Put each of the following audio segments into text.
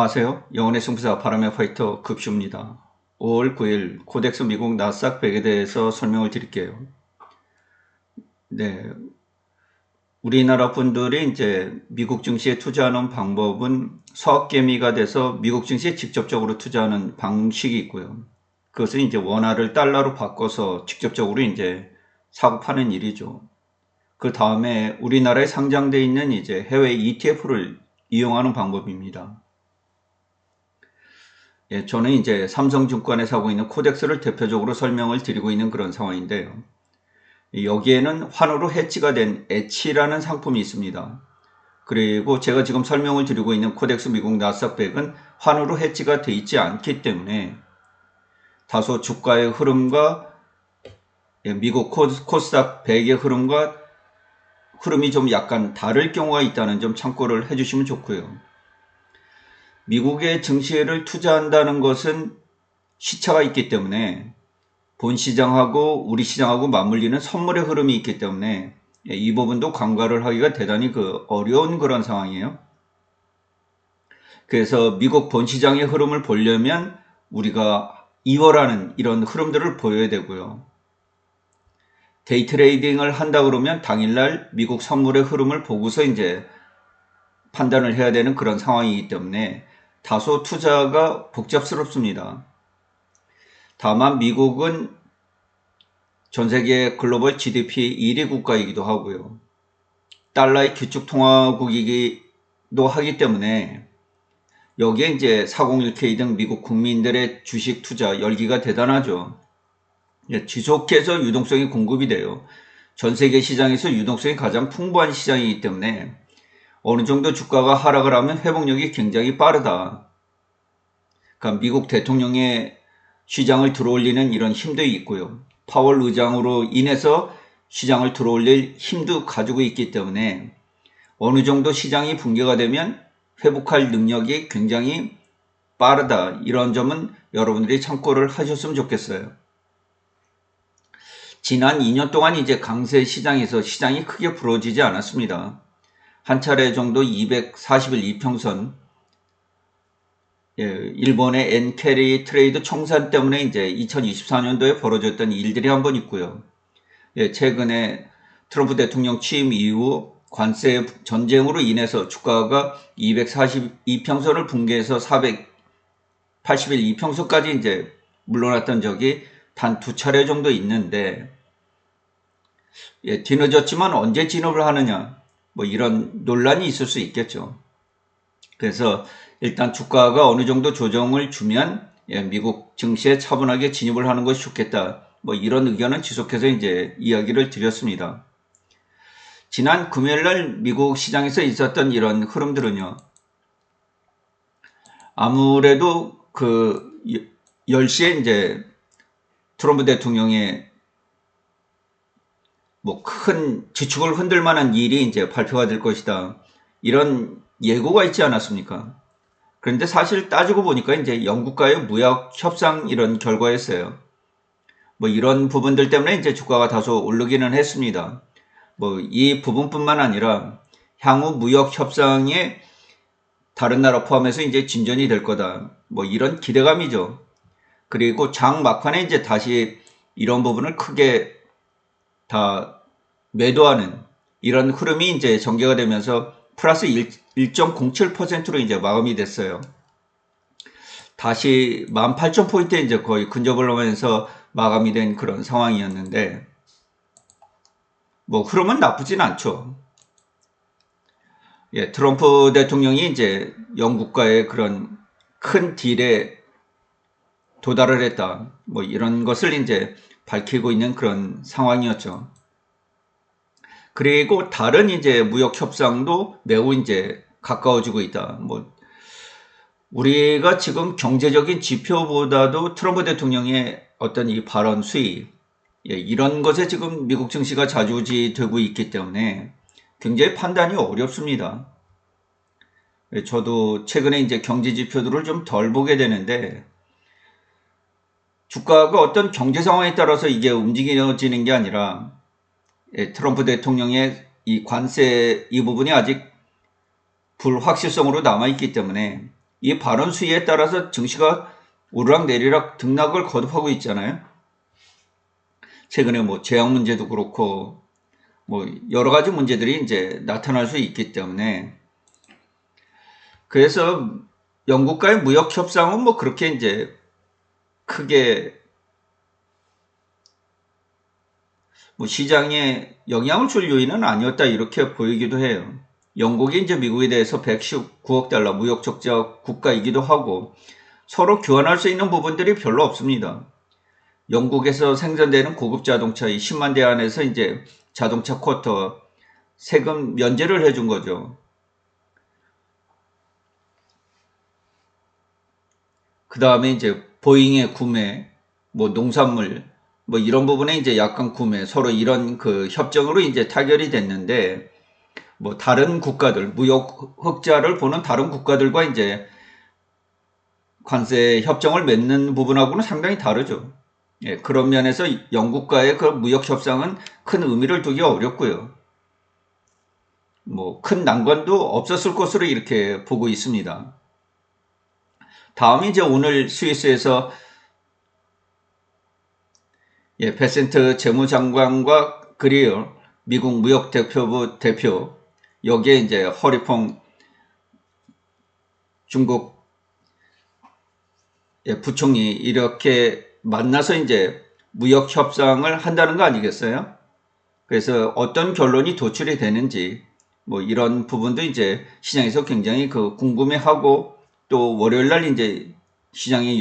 안녕하세요. 영혼의 승부사 바람의 파이터 급슈입니다. 5월 9일 코덱스 미국 나스닥 100에 대해서 설명을 드릴게요. 네, 우리나라 분들이 이제 미국 증시에 투자하는 방법은 서학개미가 돼서 미국 증시에 직접적으로 투자하는 방식이 있고요. 그것은 이제 원화를 달러로 바꿔서 직접적으로 이제 사고 파는 일이죠. 그 다음에 우리나라에 상장되어 있는 이제 해외 ETF를 이용하는 방법입니다. 예, 저는 이제 삼성증권에서 하고 있는 코덱스를 대표적으로 설명을 드리고 있는 그런 상황인데요. 여기에는 환으로 해지가 된 H라는 상품이 있습니다. 그리고 제가 지금 설명을 드리고 있는 코덱스 미국 나스닥 100은 환으로 해지가 되어 있지 않기 때문에 다소 주가의 흐름과 미국 코스닥 100의 흐름이 좀 약간 다를 경우가 있다는 점 참고를 해주시면 좋고요. 미국의 증시를 투자한다는 것은 시차가 있기 때문에 본 시장하고 우리 시장하고 맞물리는 선물의 흐름이 있기 때문에 이 부분도 간과를 하기가 대단히 어려운 그런 상황이에요. 그래서 미국 본 시장의 흐름을 보려면 우리가 이월하는 이런 흐름들을 보여야 되고요. 데이 트레이딩을 한다 그러면 당일날 미국 선물의 흐름을 보고서 이제 판단을 해야 되는 그런 상황이기 때문에 다소 투자가 복잡스럽습니다. 다만 미국은 전 세계 글로벌 GDP 1위 국가이기도 하고요. 달러의 기축통화국이기도 하기 때문에 여기에 이제 401k 등 미국 국민들의 주식 투자 열기가 대단하죠. 지속해서 유동성이 공급이 돼요. 전 세계 시장에서 유동성이 가장 풍부한 시장이기 때문에 어느 정도 주가가 하락을 하면 회복력이 굉장히 빠르다. 그러니까 미국 대통령의 시장을 들어올리는 이런 힘도 있고요. 파월 의장으로 인해서 시장을 들어올릴 힘도 가지고 있기 때문에 어느 정도 시장이 붕괴가 되면 회복할 능력이 굉장히 빠르다. 이런 점은 여러분들이 참고를 하셨으면 좋겠어요. 지난 2년 동안 이제 강세 시장에서 시장이 크게 부러지지 않았습니다. 한 차례 정도 240일 이평선, 일본의 엔캐리 트레이드 청산 때문에 이제 2024년도에 벌어졌던 일들이 한번 있고요. 최근에 트럼프 대통령 취임 이후 관세 전쟁으로 인해서 주가가 242평선을 붕괴해서 480일 이평선까지 이제 물러났던 적이 단 2차례 정도 있는데, 뒤늦었지만 언제 진업을 하느냐, 뭐 이런 논란이 있을 수 있겠죠. 그래서 일단 주가가 어느 정도 조정을 주면 미국 증시에 차분하게 진입을 하는 것이 좋겠다. 뭐 이런 의견은 지속해서 이제 이야기를 드렸습니다. 지난 금요일날 미국 시장에서 있었던 이런 흐름들은요. 아무래도 10시에 이제 트럼프 대통령의 뭐 큰 지축을 흔들 만한 일이 이제 발표가 될 것이다. 이런 예고가 있지 않았습니까? 그런데 사실 따지고 보니까 이제 영국과의 무역 협상 이런 결과였어요. 뭐 이런 부분들 때문에 이제 주가가 다소 오르기는 했습니다. 뭐 이 부분뿐만 아니라 향후 무역 협상에 다른 나라 포함해서 이제 진전이 될 거다. 뭐 이런 기대감이죠. 그리고 장 막판에 이제 다시 이런 부분을 크게 다 매도하는 이런 흐름이 이제 전개가 되면서 플러스 1.07%로 이제 마감이 됐어요. 다시 18,000포인트에 이제 거의 근접을 하면서 마감이 된 그런 상황이었는데, 뭐 흐름은 나쁘진 않죠. 트럼프 대통령이 이제 영국과의 그런 큰 딜에 도달을 했다. 뭐 이런 것을 이제 밝히고 있는 그런 상황이었죠. 그리고 다른 이제 무역 협상도 매우 이제 가까워지고 있다. 뭐 우리가 지금 경제적인 지표보다도 트럼프 대통령의 어떤 이 발언 수위, 이런 것에 지금 미국 증시가 좌지우지되고 있기 때문에 굉장히 판단이 어렵습니다. 저도 최근에 이제 경제 지표들을 좀 덜 보게 되는데 주가가 어떤 경제 상황에 따라서 이게 움직여지는 게 아니라 트럼프 대통령의 이 관세 이 부분이 아직 불확실성으로 남아있기 때문에 이 발언 수위에 따라서 증시가 오르락내리락 등락을 거듭하고 있잖아요. 최근에 뭐 재앙 문제도 그렇고 뭐 여러 가지 문제들이 이제 나타날 수 있기 때문에, 그래서 영국과의 무역 협상은 뭐 그렇게 이제 크게 뭐 시장에 영향을 줄 요인은 아니었다 이렇게 보이기도 해요. 영국이 이제 미국에 대해서 119억 달러 무역 적자 국가이기도 하고 서로 교환할 수 있는 부분들이 별로 없습니다. 영국에서 생산되는 고급 자동차 이 10만 대 안에서 이제 자동차 쿼터 세금 면제를 해준 거죠. 그 다음에 이제 보잉의 구매, 뭐 농산물, 뭐 이런 부분에 이제 약간 구매, 서로 이런 그 협정으로 이제 타결이 됐는데, 뭐 다른 국가들, 무역 흑자를 보는 다른 국가들과 이제 관세 협정을 맺는 부분하고는 상당히 다르죠. 예, 그런 면에서 영국과의 그 무역 협상은 큰 의미를 두기 어렵고요. 뭐 큰 난관도 없었을 것으로 이렇게 보고 있습니다. 다음이 이제 오늘 스위스에서 베센트 재무장관과 그리어 미국 무역대표부 대표, 여기에 이제 허리퐁 중국 부총리 이렇게 만나서 이제 무역 협상을 한다는 거 아니겠어요? 그래서 어떤 결론이 도출이 되는지 뭐 이런 부분도 이제 시장에서 굉장히 그 궁금해하고, 또 월요일 날 이제 시장에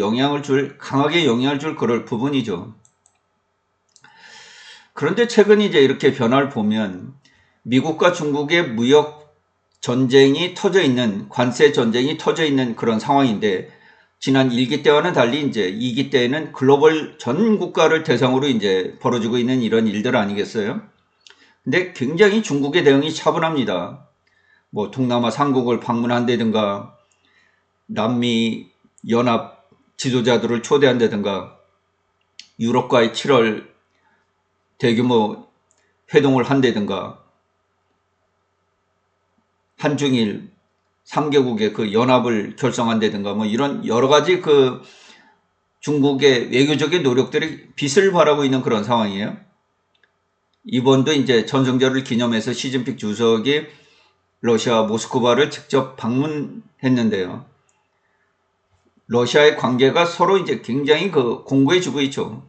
강하게 영향을 줄 그럴 부분이죠. 그런데 최근 이제 이렇게 변화를 보면 미국과 중국의 무역 전쟁이 터져 있는, 관세 전쟁이 터져 있는 그런 상황인데, 지난 1기 때와는 달리 이제 2기 때에는 글로벌 전 국가를 대상으로 이제 벌어지고 있는 이런 일들 아니겠어요? 근데 굉장히 중국의 대응이 차분합니다. 뭐 동남아 삼국을 방문한다든가, 남미 연합 지도자들을 초대한다든가, 유럽과의 7월 대규모 회동을 한다든가, 한중일 3개국의 그 연합을 결성한다든가, 뭐 이런 여러 가지 그 중국의 외교적인 노력들이 빛을 발하고 있는 그런 상황이에요. 이번도 이제 전승절을 기념해서 시진핑 주석이 러시아 모스크바를 직접 방문했는데요. 러시아의 관계가 서로 이제 굉장히 그 공고해지고 있죠.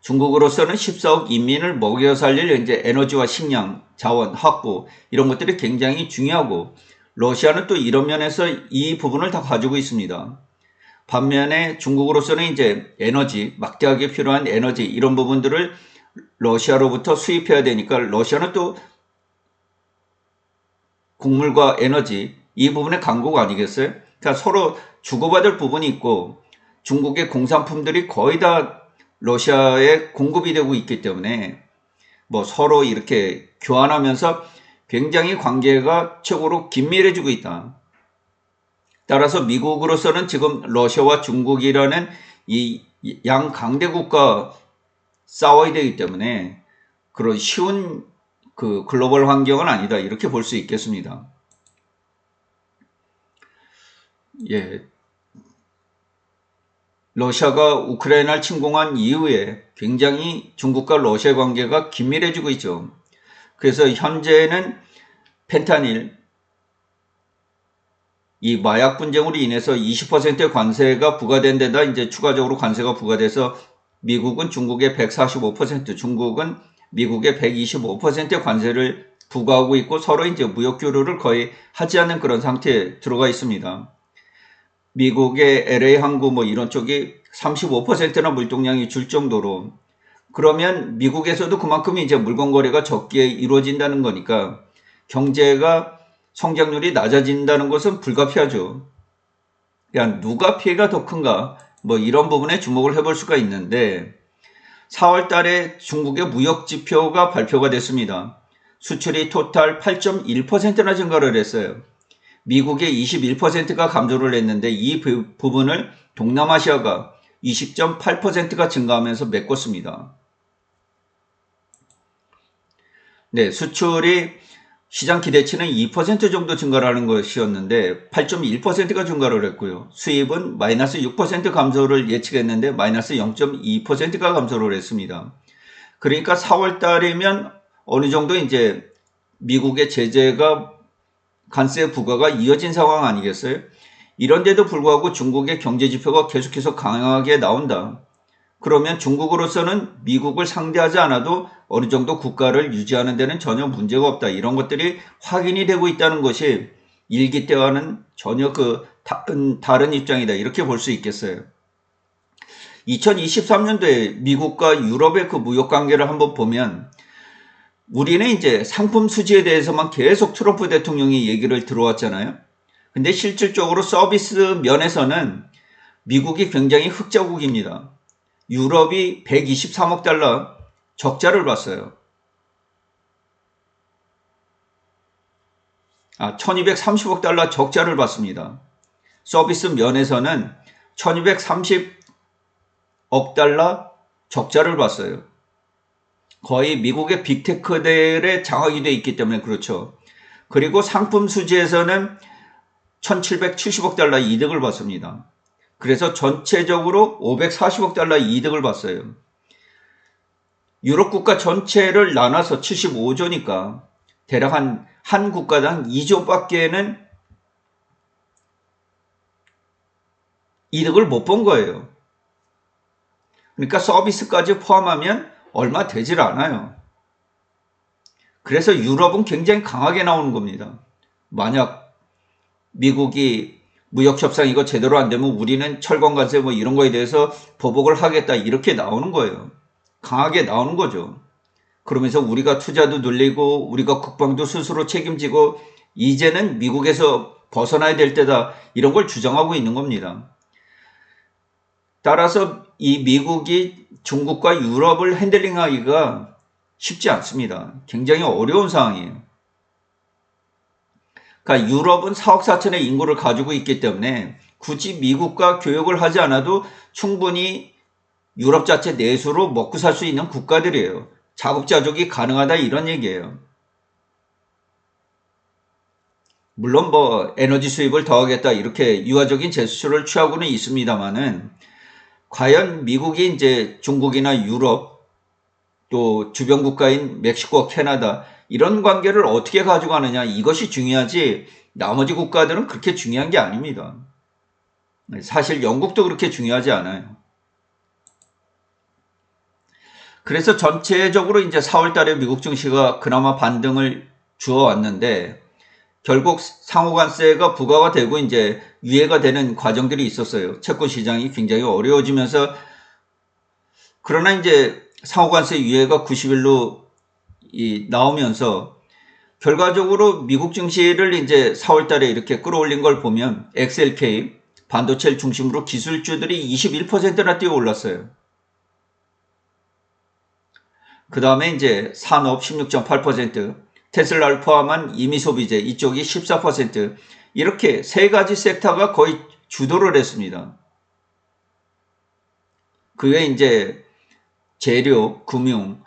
중국으로서는 14억 인민을 먹여 살릴 이제 에너지와 식량, 자원, 확보 이런 것들이 굉장히 중요하고, 러시아는 또 이런 면에서 이 부분을 다 가지고 있습니다. 반면에 중국으로서는 이제 에너지, 막대하게 필요한 에너지 이런 부분들을 러시아로부터 수입해야 되니까, 러시아는 또 곡물과 에너지 이 부분의 강국 아니겠어요? 그러니까 서로 주고받을 부분이 있고, 중국의 공산품들이 거의 다 러시아에 공급이 되고 있기 때문에 뭐 서로 이렇게 교환하면서 굉장히 관계가 최고로 긴밀해지고 있다. 따라서 미국으로서는 지금 러시아와 중국이라는 이 양 강대국과 싸워야 되기 때문에 그런 쉬운 그 글로벌 환경은 아니다 이렇게 볼 수 있겠습니다. 예. 러시아가 우크라이나를 침공한 이후에 굉장히 중국과 러시아 관계가 긴밀해지고 있죠. 그래서 현재는 펜타닐, 이 마약 분쟁으로 인해서 20%의 관세가 부과된 데다 이제 추가적으로 관세가 부과돼서 미국은 중국의 145%, 중국은 미국의 125%의 관세를 부과하고 있고, 서로 이제 무역 교류를 거의 하지 않는 그런 상태에 들어가 있습니다. 미국의 LA 항구 뭐 이런 쪽이 35%나 물동량이 줄 정도로, 그러면 미국에서도 그만큼 이제 물건 거래가 적게 이루어진다는 거니까 경제가 성장률이 낮아진다는 것은 불가피하죠. 그냥 누가 피해가 더 큰가 뭐 이런 부분에 주목을 해볼 수가 있는데, 4월 달에 중국의 무역 지표가 발표가 됐습니다. 수출이 토탈 8.1%나 증가를 했어요. 미국의 21%가 감소를 했는데 이 부분을 동남아시아가 20.8%가 증가하면서 메꿨습니다. 네, 수출이 시장 기대치는 2% 정도 증가라는 것이었는데 8.1%가 증가를 했고요. 수입은 마이너스 6% 감소를 예측했는데 마이너스 0.2%가 감소를 했습니다. 그러니까 4월 달이면 어느 정도 이제 미국의 제재가 관세 부과가 이어진 상황 아니겠어요? 이런데도 불구하고 중국의 경제 지표가 계속해서 강하게 나온다. 그러면 중국으로서는 미국을 상대하지 않아도 어느 정도 국가를 유지하는 데는 전혀 문제가 없다. 이런 것들이 확인이 되고 있다는 것이 일기 때와는 전혀 다른 입장이다. 이렇게 볼 수 있겠어요. 2023년도에 미국과 유럽의 그 무역 관계를 한번 보면 우리는 이제 상품 수지에 대해서만 계속 트럼프 대통령이 얘기를 들어왔잖아요. 근데 실질적으로 서비스 면에서는 미국이 굉장히 흑자국입니다. 유럽이 123억 달러 적자를 봤어요. 1230억 달러 적자를 봤습니다. 서비스 면에서는 1230억 달러 적자를 봤어요. 거의 미국의 빅테크들의 장악이 되어 있기 때문에 그렇죠. 그리고 상품 수지에서는 1770억 달러 이득을 봤습니다. 그래서 전체적으로 540억 달러 이득을 봤어요. 유럽 국가 전체를 나눠서 75조니까 대략 한 국가당 2조밖에는 이득을 못 본 거예요. 그러니까 서비스까지 포함하면 얼마 되질 않아요. 그래서 유럽은 굉장히 강하게 나오는 겁니다. 만약 미국이 무역협상 이거 제대로 안 되면 우리는 철권관세 뭐 이런 거에 대해서 보복을 하겠다 이렇게 나오는 거예요. 강하게 나오는 거죠. 그러면서 우리가 투자도 늘리고 우리가 국방도 스스로 책임지고 이제는 미국에서 벗어나야 될 때다 이런 걸 주장하고 있는 겁니다. 따라서 이 미국이 중국과 유럽을 핸들링하기가 쉽지 않습니다. 굉장히 어려운 상황이에요. 그러니까 유럽은 4억 4천의 인구를 가지고 있기 때문에 굳이 미국과 교역을 하지 않아도 충분히 유럽 자체 내수로 먹고 살 수 있는 국가들이에요. 자급자족이 가능하다 이런 얘기예요. 물론 뭐 에너지 수입을 더하겠다 이렇게 유화적인 제스처를 취하고는 있습니다만은 과연 미국이 이제 중국이나 유럽 또 주변 국가인 멕시코와 캐나다 이런 관계를 어떻게 가져가느냐 이것이 중요하지 나머지 국가들은 그렇게 중요한 게 아닙니다. 사실 영국도 그렇게 중요하지 않아요. 그래서 전체적으로 이제 4월 달에 미국 증시가 그나마 반등을 주어왔는데 결국 상호관세가 부과가 되고 이제 유예가 되는 과정들이 있었어요. 채권 시장이 굉장히 어려워지면서 그러나 이제 상호관세 유예가 90일로 나오면서 결과적으로 미국 증시를 이제 4월 달에 이렇게 끌어올린 걸 보면 XLK 반도체를 중심으로 기술주들이 21%나 뛰어 올랐어요. 그 다음에 이제 산업 16.8%, 테슬라를 포함한 임의소비재 이쪽이 14%, 이렇게 세 가지 섹터가 거의 주도를 했습니다. 그 외에 이제 재료, 금융,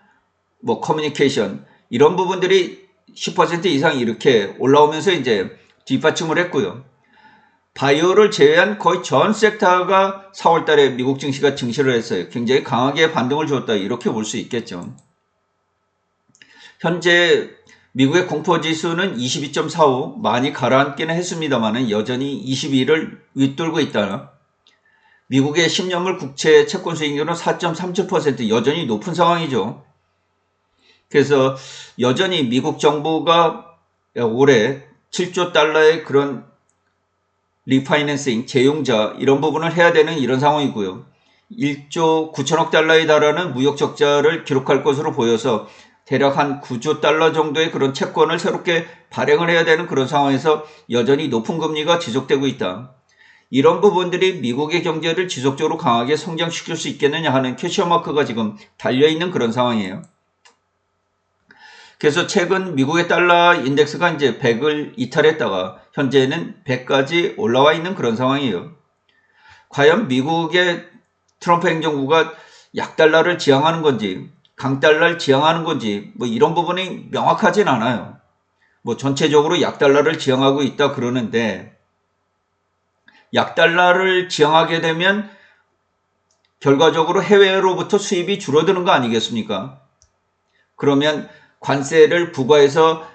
뭐 커뮤니케이션 이런 부분들이 10% 이상 이렇게 올라오면서 이제 뒷받침을 했고요. 바이오를 제외한 거의 전 섹터가 4월 달에 미국 증시가 증시를 했어요. 굉장히 강하게 반등을 줬다 이렇게 볼 수 있겠죠. 현재 미국의 공포지수는 22.45 많이 가라앉기는 했습니다만 여전히 22를 윗돌고 있다. 미국의 10년물 국채 채권 수익률은 4.37% 여전히 높은 상황이죠. 그래서 여전히 미국 정부가 올해 7조 달러의 그런 리파이낸싱, 재융자 이런 부분을 해야 되는 이런 상황이고요. 1조 9천억 달러에 달하는 무역 적자를 기록할 것으로 보여서 대략 한 9조 달러 정도의 그런 채권을 새롭게 발행을 해야 되는 그런 상황에서 여전히 높은 금리가 지속되고 있다. 이런 부분들이 미국의 경제를 지속적으로 강하게 성장시킬 수 있겠느냐 하는 퀘스천 마크가 지금 달려있는 그런 상황이에요. 그래서 최근 미국의 달러 인덱스가 이제 100을 이탈했다가 현재는 100까지 올라와 있는 그런 상황이에요. 과연 미국의 트럼프 행정부가 약달러를 지향하는 건지 강달러를 지향하는 건지 뭐 이런 부분이 명확하진 않아요. 뭐 전체적으로 약달러를 지향하고 있다 그러는데, 약달러를 지향하게 되면 결과적으로 해외로부터 수입이 줄어드는 거 아니겠습니까? 그러면 관세를 부과해서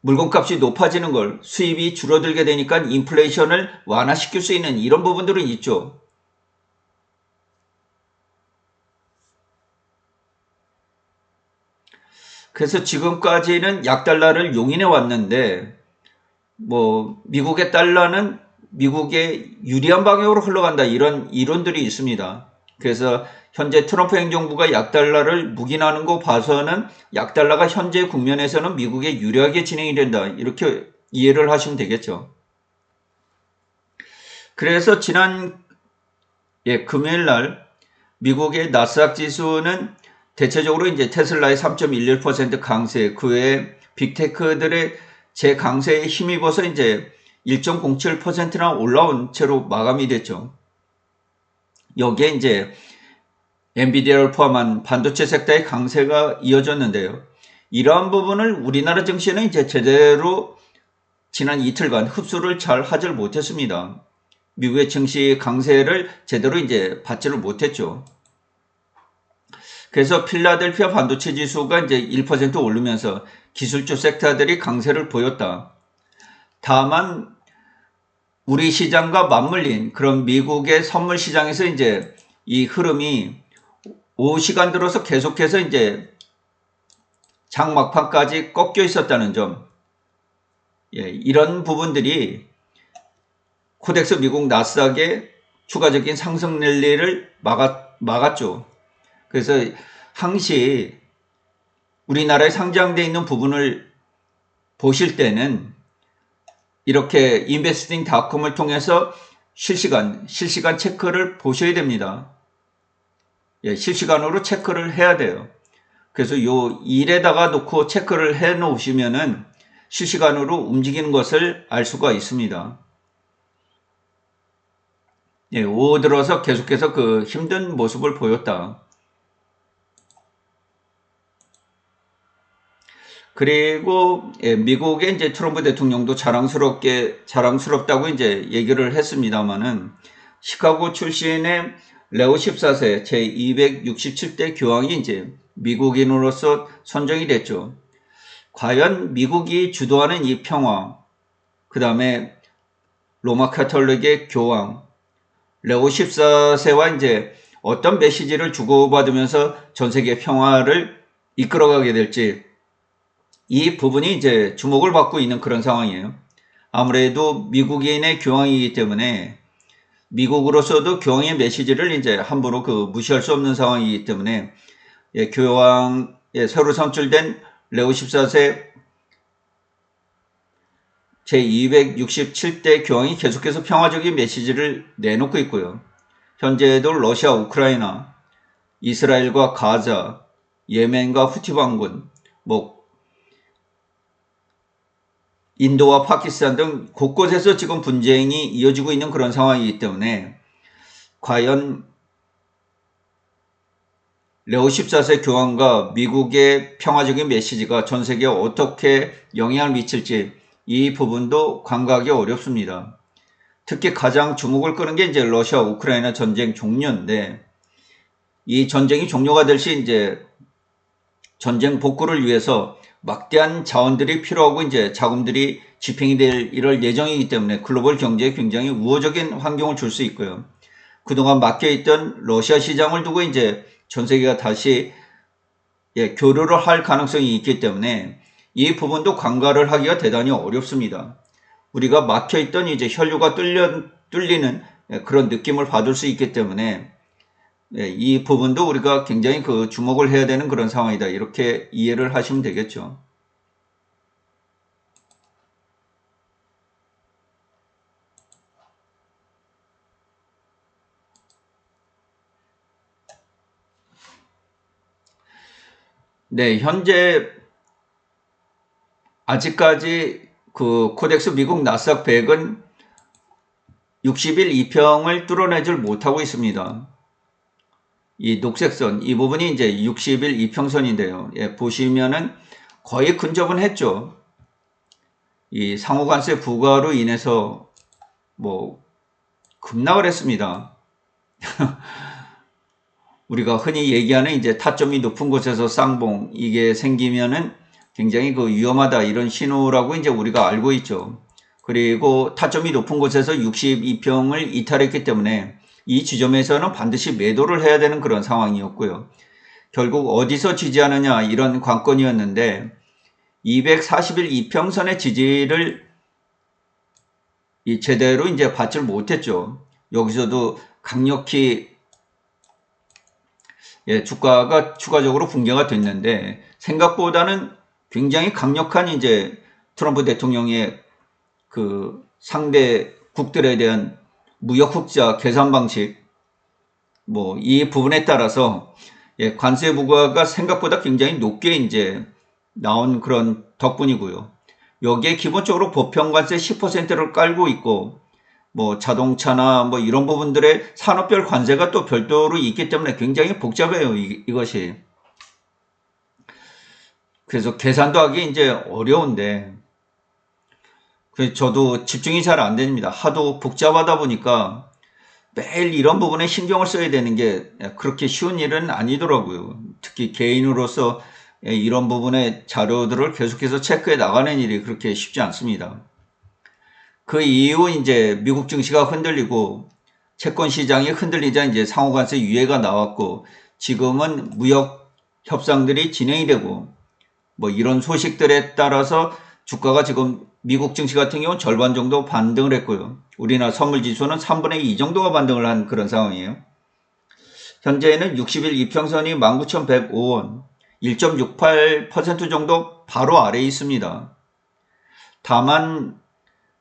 물건값이 높아지는 걸 수입이 줄어들게 되니까 인플레이션을 완화시킬 수 있는 이런 부분들은 있죠. 그래서 지금까지는 약달러를 용인해 왔는데, 뭐 미국의 달러는 미국의 유리한 방향으로 흘러간다 이런 이론들이 있습니다. 그래서 현재 트럼프 행정부가 약달러를 묵인하는 거 봐서는 약달러가 현재 국면에서는 미국에 유리하게 진행이 된다 이렇게 이해를 하시면 되겠죠. 그래서 지난 금요일 날 미국의 나스닥 지수는 대체적으로 이제 테슬라의 3.11% 강세, 그 외에 빅테크들의 재강세에 힘입어서 이제 1.07%나 올라온 채로 마감이 됐죠. 여기에 이제 엔비디아를 포함한 반도체 섹터의 강세가 이어졌는데요. 이러한 부분을 우리나라 증시는 이제 제대로 지난 이틀간 흡수를 잘 하질 못했습니다. 미국의 증시 강세를 제대로 이제 받지를 못했죠. 그래서 필라델피아 반도체 지수가 이제 1% 오르면서 기술주 섹터들이 강세를 보였다. 다만 우리 시장과 맞물린 그런 미국의 선물 시장에서 이제 이 흐름이 오후 시간 들어서 계속해서 이제 장 막판까지 꺾여 있었다는 점, 이런 부분들이 코덱스 미국 나스닥의 추가적인 상승 랠리를 막았죠. 그래서 항시 우리나라에 상장되어 있는 부분을 보실 때는 이렇게 investing.com을 통해서 실시간 체크를 보셔야 됩니다. 실시간으로 체크를 해야 돼요. 그래서 요 일에다가 놓고 체크를 해 놓으시면은 실시간으로 움직이는 것을 알 수가 있습니다. 오후 들어서 계속해서 그 힘든 모습을 보였다. 그리고 미국의 이제 트럼프 대통령도 자랑스럽다고 이제 얘기를 했습니다만은 시카고 출신의 레오 14세 제 267대 교황이 이제 미국인으로서 선정이 됐죠. 과연 미국이 주도하는 이 평화, 그 다음에 로마 카톨릭의 교황 레오 14세와 이제 어떤 메시지를 주고받으면서 전 세계 평화를 이끌어가게 될지 이 부분이 이제 주목을 받고 있는 그런 상황이에요. 아무래도 미국인의 교황이기 때문에 미국으로서도 교황의 메시지를 이제 함부로 무시할 수 없는 상황이기 때문에 교황 새로 선출된 레오 14세 제267대 교황이 계속해서 평화적인 메시지를 내놓고 있고요. 현재도 러시아, 우크라이나, 이스라엘과 가자, 예멘과 후티 반군, 인도와 파키스탄 등 곳곳에서 지금 분쟁이 이어지고 있는 그런 상황이기 때문에 과연 레오 14세 교황과 미국의 평화적인 메시지가 전 세계에 어떻게 영향을 미칠지 이 부분도 관가하기 어렵습니다. 특히 가장 주목을 끄는 게 이제 러시아 우크라이나 전쟁 종료인데 이 전쟁이 종료가 될 시 이제 전쟁 복구를 위해서 막대한 자원들이 필요하고 이제 자금들이 집행이 될 이럴 예정이기 때문에 글로벌 경제에 굉장히 우호적인 환경을 줄 수 있고요. 그동안 막혀있던 러시아 시장을 두고 이제 전 세계가 다시 교류를 할 가능성이 있기 때문에 이 부분도 관가를 하기가 대단히 어렵습니다. 우리가 막혀있던 이제 혈류가 뚫리는 그런 느낌을 받을 수 있기 때문에 이 부분도 우리가 굉장히 주목을 해야 되는 그런 상황이다. 이렇게 이해를 하시면 되겠죠. 네, 현재 아직까지 코덱스 미국 나스닥 100은 60일 이평을 뚫어내질 못하고 있습니다. 이 녹색선 이 부분이 이제 60일 이평선인데요. 보시면은 거의 근접은 했죠. 이 상호관세 부과로 인해서 뭐 급락을 했습니다. 우리가 흔히 얘기하는 이제 타점이 높은 곳에서 쌍봉 이게 생기면은 굉장히 그 위험하다 이런 신호라고 이제 우리가 알고 있죠. 그리고 타점이 높은 곳에서 62평을 이탈했기 때문에 이 지점에서는 반드시 매도를 해야 되는 그런 상황이었고요. 결국 어디서 지지하느냐 이런 관건이었는데 241 이평선의 지지를 제대로 이제 받지 못했죠. 여기서도 강력히 주가가 추가적으로 붕괴가 됐는데 생각보다는 굉장히 강력한 이제 트럼프 대통령의 그 상대 국들에 대한 무역 흑자 계산 방식 뭐 이 부분에 따라서 관세 부과가 생각보다 굉장히 높게 이제 나온 그런 덕분이고요. 여기에 기본적으로 보편관세 10%를 깔고 있고 뭐 자동차나 뭐 이런 부분들의 산업별 관세가 또 별도로 있기 때문에 굉장히 복잡해요, 이것이. 그래서 계산도 하기 이제 어려운데, 그래서 저도 집중이 잘 안 됩니다. 하도 복잡하다 보니까 매일 이런 부분에 신경을 써야 되는 게 그렇게 쉬운 일은 아니더라고요. 특히 개인으로서 이런 부분의 자료들을 계속해서 체크해 나가는 일이 그렇게 쉽지 않습니다. 그 이후 이제 미국 증시가 흔들리고 채권 시장이 흔들리자 이제 상호관세 유예가 나왔고 지금은 무역 협상들이 진행이 되고 뭐 이런 소식들에 따라서 주가가 지금 미국 증시 같은 경우는 절반 정도 반등을 했고요. 우리나라 선물 지수는 3분의 2 정도가 반등을 한 그런 상황이에요. 현재는 60일 이평선이 19,105원, 1.68% 정도 바로 아래에 있습니다. 다만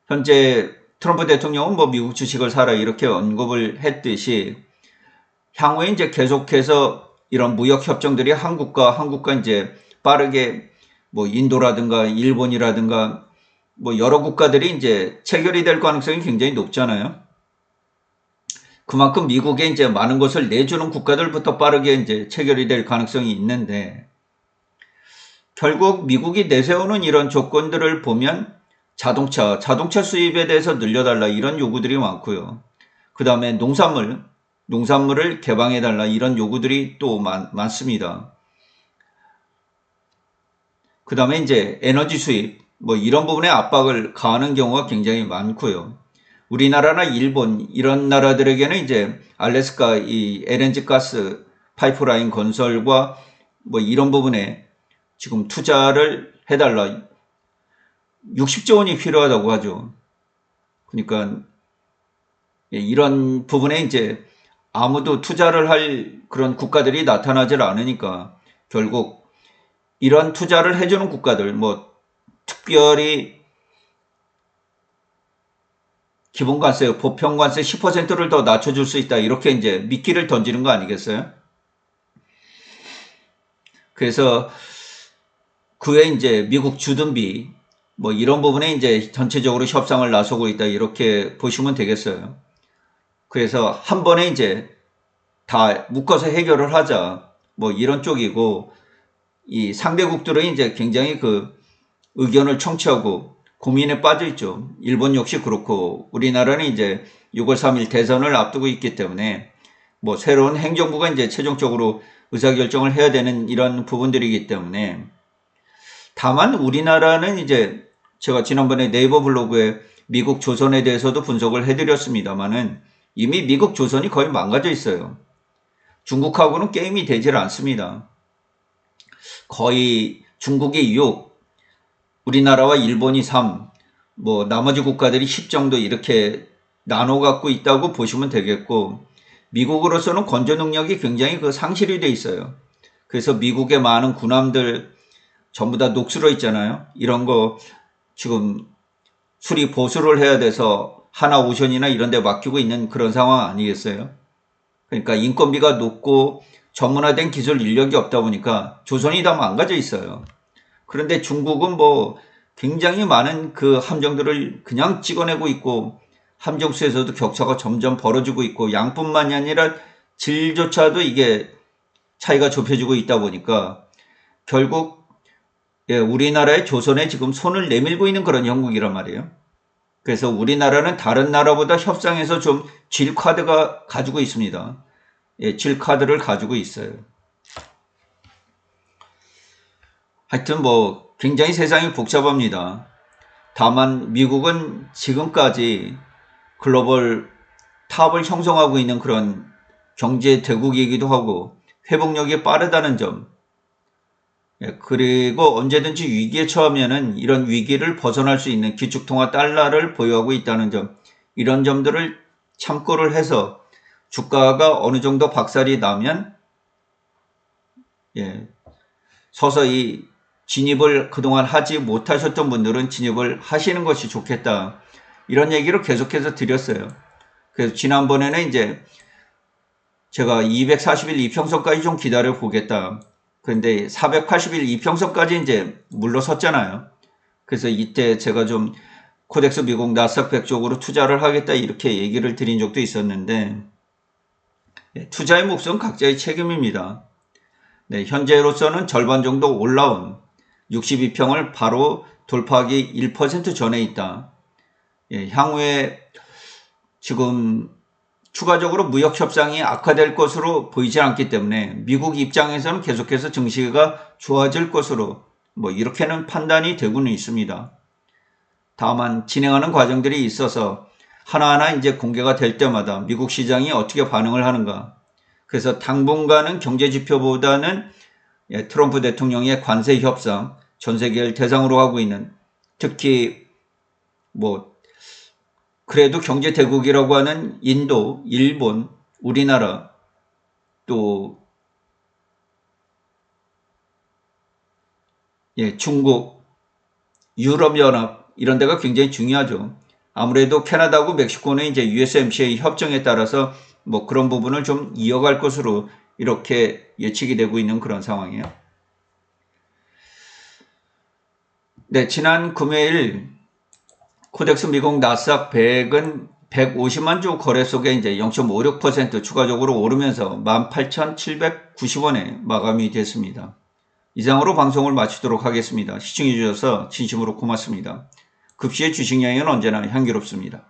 현재 트럼프 대통령은 뭐 미국 주식을 사라 이렇게 언급을 했듯이 향후에 이제 계속해서 이런 무역 협정들이 한국과 이제 빠르게 뭐 인도라든가 일본이라든가 뭐 여러 국가들이 이제 체결이 될 가능성이 굉장히 높잖아요. 그만큼 미국에 이제 많은 것을 내주는 국가들부터 빠르게 이제 체결이 될 가능성이 있는데 결국 미국이 내세우는 이런 조건들을 보면 자동차 수입에 대해서 늘려달라 이런 요구들이 많고요. 그 다음에 농산물을 개방해달라 이런 요구들이 또 많습니다. 그 다음에 이제 에너지 수입, 뭐 이런 부분에 압박을 가하는 경우가 굉장히 많고요. 우리나라나 일본 이런 나라들에게는 이제 알래스카 이 LNG 가스 파이프라인 건설과 뭐 이런 부분에 지금 투자를 해달라. 60조 원이 필요하다고 하죠. 그러니까 이런 부분에 이제 아무도 투자를 할 그런 국가들이 나타나질 않으니까 결국 이런 투자를 해주는 국가들, 뭐 특별히 기본관세, 보편관세 10%를 더 낮춰줄 수 있다 이렇게 이제 미끼를 던지는 거 아니겠어요? 그래서 그에 이제 미국 주둔비 뭐 이런 부분에 이제 전체적으로 협상을 나서고 있다 이렇게 보시면 되겠어요. 그래서 한 번에 이제 다 묶어서 해결을 하자 뭐 이런 쪽이고 이 상대국들은 이제 굉장히 그 의견을 청취하고 고민에 빠져 있죠. 일본 역시 그렇고 우리나라는 이제 6월 3일 대선을 앞두고 있기 때문에 뭐 새로운 행정부가 이제 최종적으로 의사결정을 해야 되는 이런 부분들이기 때문에 다만 우리나라는 이제 제가 지난번에 네이버 블로그에 미국 조선에 대해서도 분석을 해드렸습니다만은 이미 미국 조선이 거의 망가져 있어요. 중국하고는 게임이 되질 않습니다. 거의 중국이 6, 우리나라와 일본이 3, 뭐 나머지 국가들이 10 정도 이렇게 나눠 갖고 있다고 보시면 되겠고 미국으로서는 건조 능력이 굉장히 그 상실이 돼 있어요. 그래서 미국의 많은 군함들 전부 다 녹슬어 있잖아요. 이런 거 지금 수리 보수를 해야 돼서 하나오션이나 이런 데 맡기고 있는 그런 상황 아니겠어요? 그러니까 인건비가 높고 전문화된 기술 인력이 없다 보니까 조선이 다 망가져 있어요. 그런데 중국은 뭐 굉장히 많은 그 함정들을 그냥 찍어내고 있고 함정수에서도 격차가 점점 벌어지고 있고 양뿐만이 아니라 질조차도 이게 차이가 좁혀지고 있다 보니까 결국 예, 우리나라의 조선에 지금 손을 내밀고 있는 그런 형국이란 말이에요. 그래서 우리나라는 다른 나라보다 협상에서 좀 질 카드가 가지고 있습니다. 예, 질 카드를 가지고 있어요. 하여튼 뭐 굉장히 세상이 복잡합니다. 다만 미국은 지금까지 글로벌 탑을 형성하고 있는 그런 경제 대국이기도 하고 회복력이 빠르다는 점, 그리고 언제든지 위기에 처하면은 이런 위기를 벗어날 수 있는 기축통화 달러를 보유하고 있다는 점, 이런 점들을 참고를 해서 주가가 어느 정도 박살이 나면 서서히 진입을 그동안 하지 못하셨던 분들은 진입을 하시는 것이 좋겠다. 이런 얘기를 계속해서 드렸어요. 그래서 지난번에는 이제 제가 240일 이평선까지 좀 기다려 보겠다. 그런데 480일 이평선까지 이제 물러섰잖아요. 그래서 이때 제가 좀 코덱스 미국 나스닥 100 쪽으로 투자를 하겠다 이렇게 얘기를 드린 적도 있었는데, 투자의 몫은 각자의 책임입니다. 네, 현재로서는 절반 정도 올라온 62평을 바로 돌파하기 1% 전에 있다. 향후에 지금 추가적으로 무역 협상이 악화될 것으로 보이지 않기 때문에 미국 입장에서는 계속해서 증시가 좋아질 것으로 뭐 이렇게는 판단이 되고는 있습니다. 다만 진행하는 과정들이 있어서 하나하나 이제 공개가 될 때마다 미국 시장이 어떻게 반응을 하는가. 그래서 당분간은 경제 지표보다는 트럼프 대통령의 관세 협상, 전 세계를 대상으로 하고 있는, 특히 뭐 그래도 경제 대국이라고 하는 인도, 일본, 우리나라, 또 중국, 유럽연합 이런 데가 굉장히 중요하죠. 아무래도 캐나다하고 멕시코는 이제 USMCA 협정에 따라서 뭐 그런 부분을 좀 이어갈 것으로 이렇게 예측이 되고 있는 그런 상황이에요. 네, 지난 금요일 코덱스 미국 나스닥 100은 150만 주 거래 속에 이제 0.56% 추가적으로 오르면서 18,790원에 마감이 됐습니다. 이상으로 방송을 마치도록 하겠습니다. 시청해 주셔서 진심으로 고맙습니다. 급시의 주식 여행은 언제나 향기롭습니다.